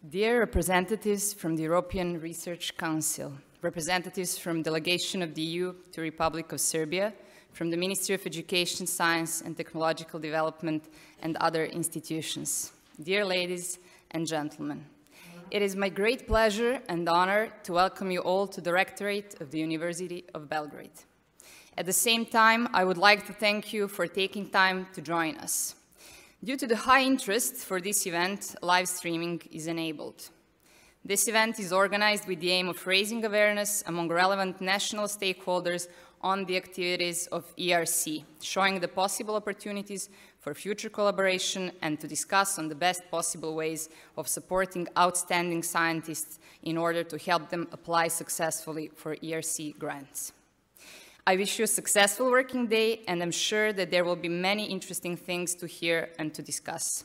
Dear representatives from the European Research Council, representatives from Delegation of the EU to Republic of Serbia, from the Ministry of Education, Science and Technological Development and other institutions, dear ladies and gentlemen, it is my great pleasure and honor to welcome you all to the Rectorate of the University of Belgrade. At the same time, I would like to thank you for taking time to join us. Due to the high interest for this event, live streaming is enabled. This event is organized with the aim of raising awareness among relevant national stakeholders on the activities of ERC, showing the possible opportunities for future collaboration and to discuss on the best possible ways of supporting outstanding scientists in order to help them apply successfully for ERC grants. I wish you a successful working day, and I'm sure that there will be many interesting things to hear and to discuss.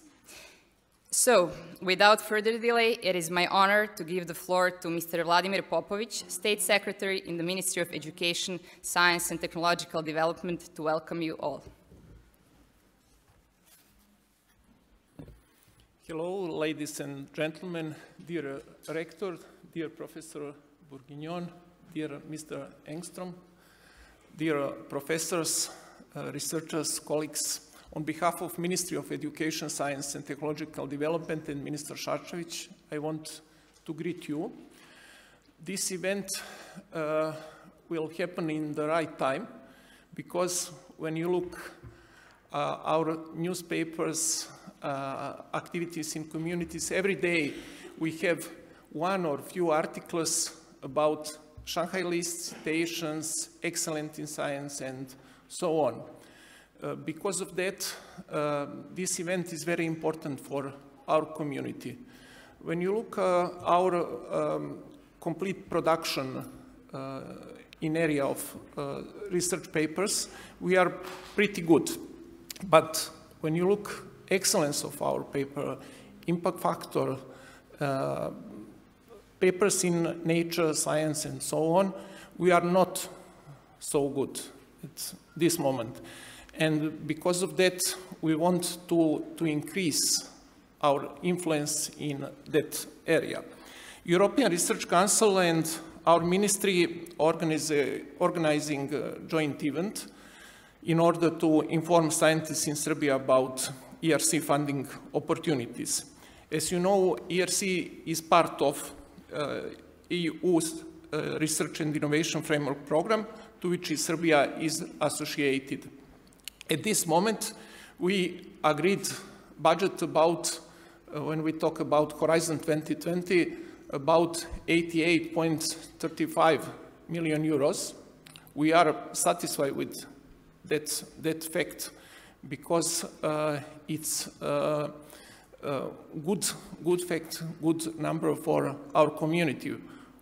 So, without further delay, it is my honor to give the floor to Mr. Vladimir Popović, State Secretary in the Ministry of Education, Science and Technological Development, to welcome you all. Hello, ladies and gentlemen, dear Rector, dear Professor Bourguignon, dear Mr. Engstroem, dear professors, researchers, colleagues, on behalf of Ministry of Education, Science and Technological Development and Minister Šarčević, I want to greet you. This event will happen in the right time, because when you look our newspapers, activities in communities, every day we have one or few articles about Shanghai list citations, excellent in science, and so on. Because of that, this event is very important for our community. When you look at our complete production in area of research papers, we are pretty good. But when you look excellence of our paper, impact factor, papers in nature, science, and so on, we are not so good at this moment. And because of that, we want to increase our influence in that area. European Research Council and our ministry organizing a joint event in order to inform scientists in Serbia about ERC funding opportunities. As you know, ERC is part of EU's Research and Innovation Framework Program, to which Serbia is associated. At this moment, we agreed budget about, when we talk about Horizon 2020, about 88.35 million euros. We are satisfied with that fact, because it's good fact, good number for our community.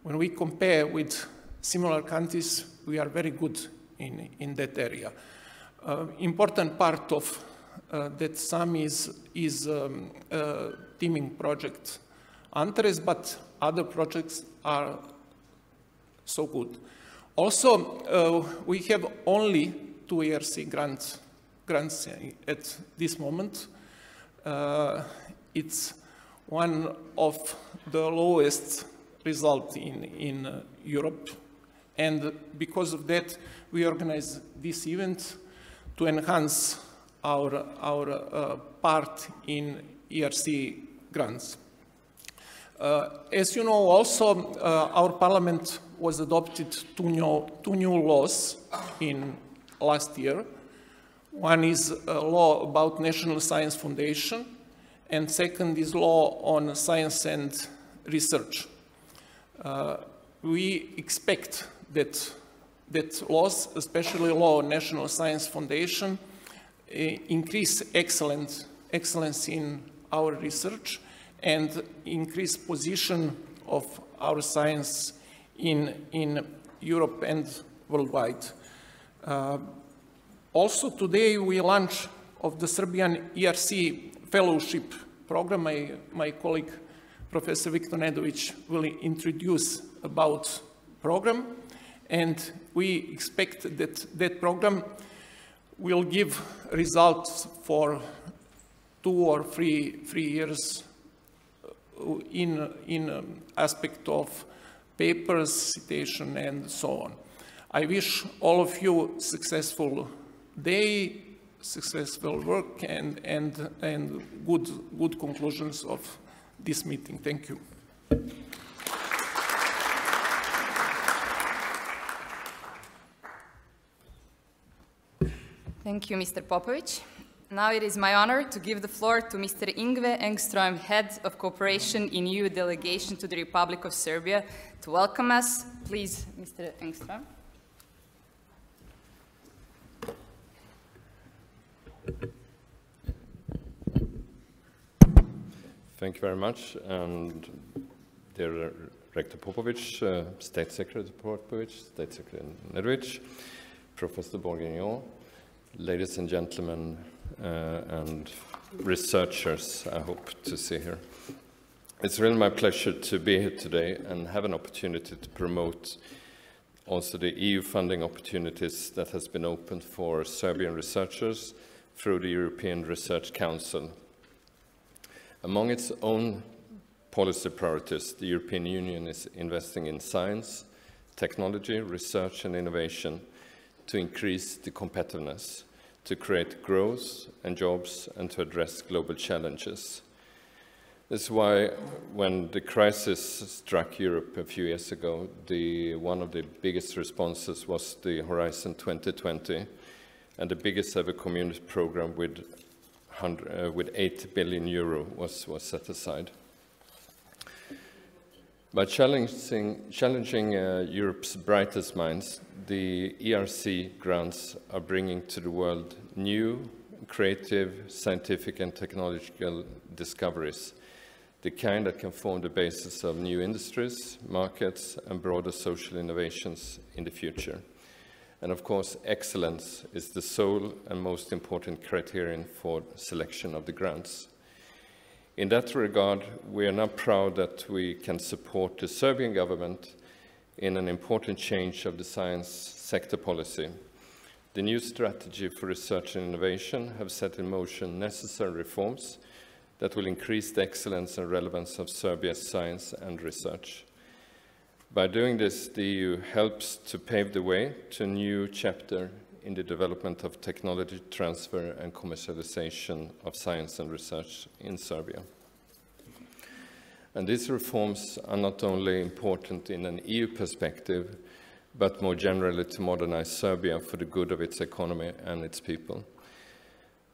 When we compare with similar countries, we are very good in that area. Important part of that sum is teaming project Antares, but other projects are so good. Also, we have only 2 ERC grants at this moment. It's one of the lowest result in Europe, and because of that, we organize this event to enhance our part in ERC grants. As you know, also our Parliament was adopted two new laws in last year. One is a law about National Science Foundation, and second is law on science and research. We expect that laws, especially law on National Science Foundation, increase excellence in our research and increase position of our science in Europe and worldwide. Also today we launch of the Serbian ERC Fellowship Program. My colleague Professor Viktor Nedović will introduce about program, and we expect that program will give results for 2 or 3 years in aspect of papers, citation, and so on. I wish all of you successful day, successful work, and good conclusions of this meeting. Thank you. Thank you, Mr. Popović. Now it is my honor to give the floor to Mr. Yngve Engstroem, Head of Cooperation in EU Delegation to the Republic of Serbia, to welcome us. Please, Mr. Engstroem. Thank you very much, and dear Rector Popović, State Secretary Popović, State Secretary Nedvić, Professor Bourguignon, ladies and gentlemen, and researchers I hope to see here. It's really my pleasure to be here today and have an opportunity to promote also the EU funding opportunities that has been opened for Serbian researchers through the European Research Council. Among its own policy priorities, the European Union is investing in science, technology, research and innovation to increase the competitiveness, to create growth and jobs, and to address global challenges. This is why when the crisis struck Europe a few years ago, one of the biggest responses was the Horizon 2020, and the biggest ever community program with 8 billion euro was set aside. By challenging Europe's brightest minds, the ERC grants are bringing to the world new, creative, scientific and technological discoveries, the kind that can form the basis of new industries, markets and broader social innovations in the future. And of course, excellence is the sole and most important criterion for selection of the grants. In that regard, we are now proud that we can support the Serbian government in an important change of the science sector policy. The new strategy for research and innovation have set in motion necessary reforms that will increase the excellence and relevance of Serbia's science and research. By doing this, the EU helps to pave the way to a new chapter in the development of technology transfer and commercialization of science and research in Serbia. And these reforms are not only important in an EU perspective, but more generally to modernize Serbia for the good of its economy and its people.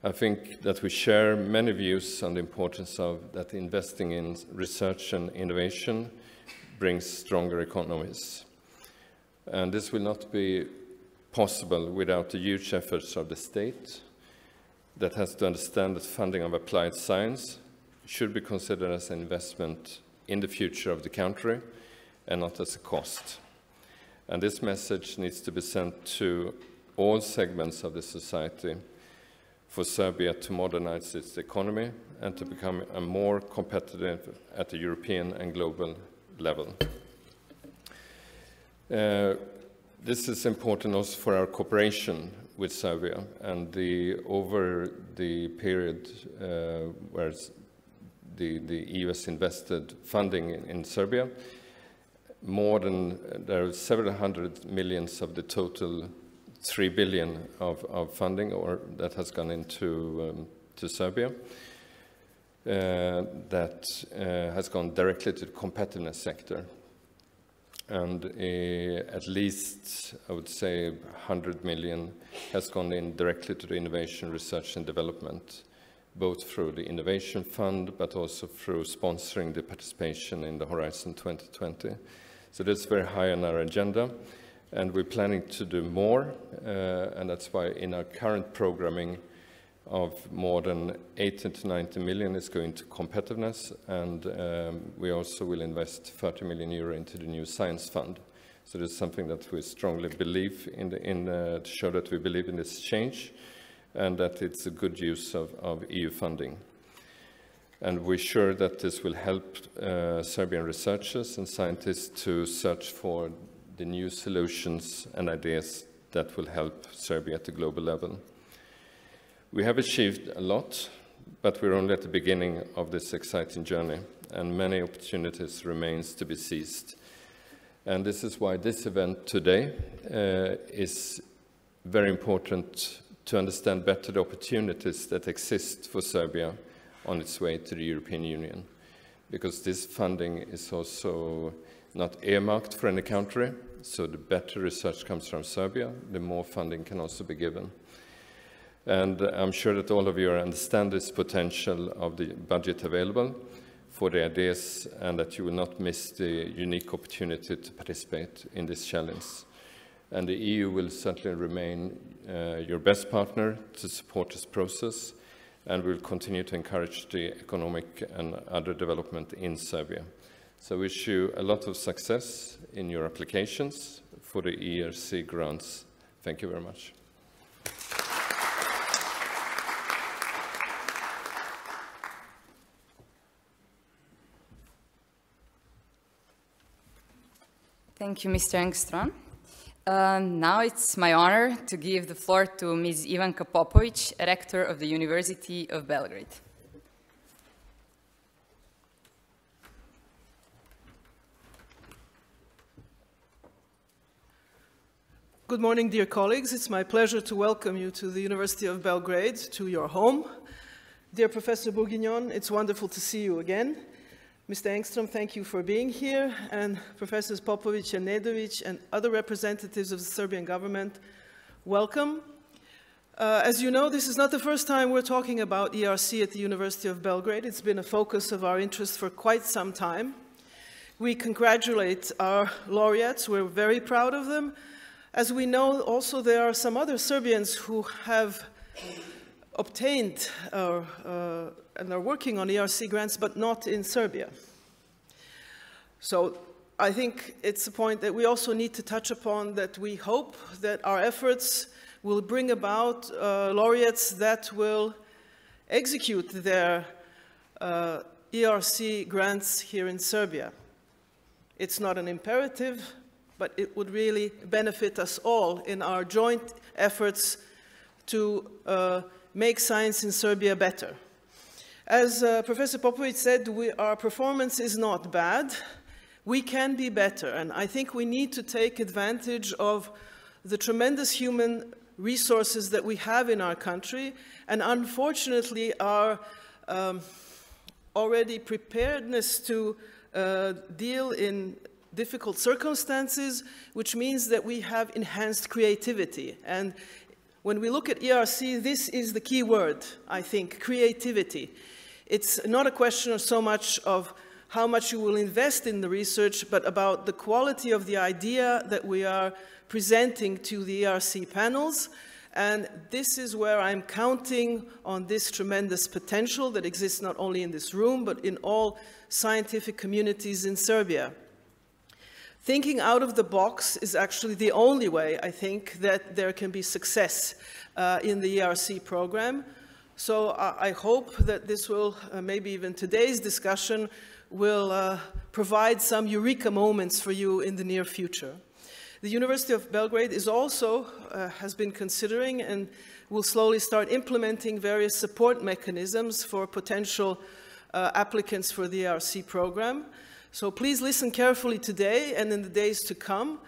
I think that we share many views on the importance of that investing in research and innovation brings stronger economies. And this will not be possible without the huge efforts of the state that has to understand that funding of applied science should be considered as an investment in the future of the country and not as a cost. And this message needs to be sent to all segments of the society for Serbia to modernize its economy and to become a more competitive at the European and global level. This is important also for our cooperation with Serbia, and over the period where the EU has invested funding in Serbia, there are several hundred millions of the total 3 billion of funding that has gone into to Serbia. That has gone directly to the competitiveness sector. And at least, I would say, 100 million has gone in directly to the innovation, research and development, both through the Innovation Fund, but also through sponsoring the participation in the Horizon 2020. So that's very high on our agenda, and we're planning to do more, and that's why in our current programming of more than 80 to 90 million is going to competitiveness, and we also will invest 30 million euro into the new science fund. So this is something that we strongly believe in, to show that we believe in this change and that it's a good use of EU funding. And we're sure that this will help Serbian researchers and scientists to search for the new solutions and ideas that will help Serbia at the global level. We have achieved a lot, but we're only at the beginning of this exciting journey, and many opportunities remains to be seized. And this is why this event today is very important to understand better the opportunities that exist for Serbia on its way to the European Union. Because this funding is also not earmarked for any country, so the better research comes from Serbia, the more funding can also be given. And I'm sure that all of you understand this potential of the budget available for the ideas, and that you will not miss the unique opportunity to participate in this challenge. And the EU will certainly remain your best partner to support this process, and will continue to encourage the economic and other development in Serbia. So I wish you a lot of success in your applications for the ERC grants. Thank you very much. Thank you, Mr. Engstroem. Now it's my honor to give the floor to Ms. Ivanka Popović, Rector of the University of Belgrade. Good morning, dear colleagues. It's my pleasure to welcome you to the University of Belgrade, to your home. Dear Professor Bourguignon, it's wonderful to see you again. Mr. Engstroem, thank you for being here, and Professors Popović and Nedović and other representatives of the Serbian government, welcome. As you know, this is not the first time we're talking about ERC at the University of Belgrade. It's been a focus of our interest for quite some time. We congratulate our laureates. We're very proud of them. As we know, also there are some other Serbians who have obtained and are working on ERC grants, but not in Serbia. So I think it's a point that we also need to touch upon, that we hope that our efforts will bring about laureates that will execute their ERC grants here in Serbia. It's not an imperative, but it would really benefit us all in our joint efforts to make science in Serbia better. As Professor Popović said, our performance is not bad. We can be better, and I think we need to take advantage of the tremendous human resources that we have in our country, and unfortunately our already preparedness to deal in difficult circumstances, which means that we have enhanced creativity. And when we look at ERC, this is the key word, I think, creativity. It's not a question so much of how much you will invest in the research, but about the quality of the idea that we are presenting to the ERC panels. And this is where I'm counting on this tremendous potential that exists not only in this room, but in all scientific communities in Serbia. Thinking out of the box is actually the only way, I think, that there can be success in the ERC program. So I hope that this will, maybe even today's discussion, will provide some eureka moments for you in the near future. The University of Belgrade is also, has been considering and will slowly start implementing various support mechanisms for potential applicants for the ERC program. So please listen carefully today and in the days to come,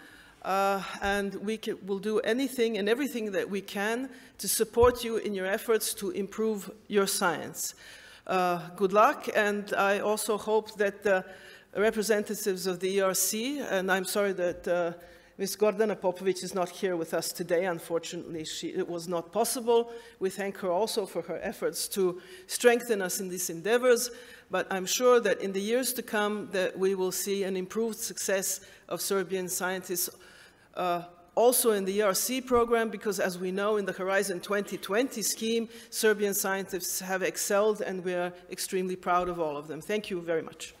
and we'll do anything and everything that we can to support you in your efforts to improve your science. Good luck, and I also hope that the representatives of the ERC, and I'm sorry that Ms. Gordana Popović is not here with us today. Unfortunately, it was not possible. We thank her also for her efforts to strengthen us in these endeavors, but I'm sure that in the years to come that we will see an improved success of Serbian scientists also in the ERC program, because as we know in the Horizon 2020 scheme, Serbian scientists have excelled and we are extremely proud of all of them. Thank you very much.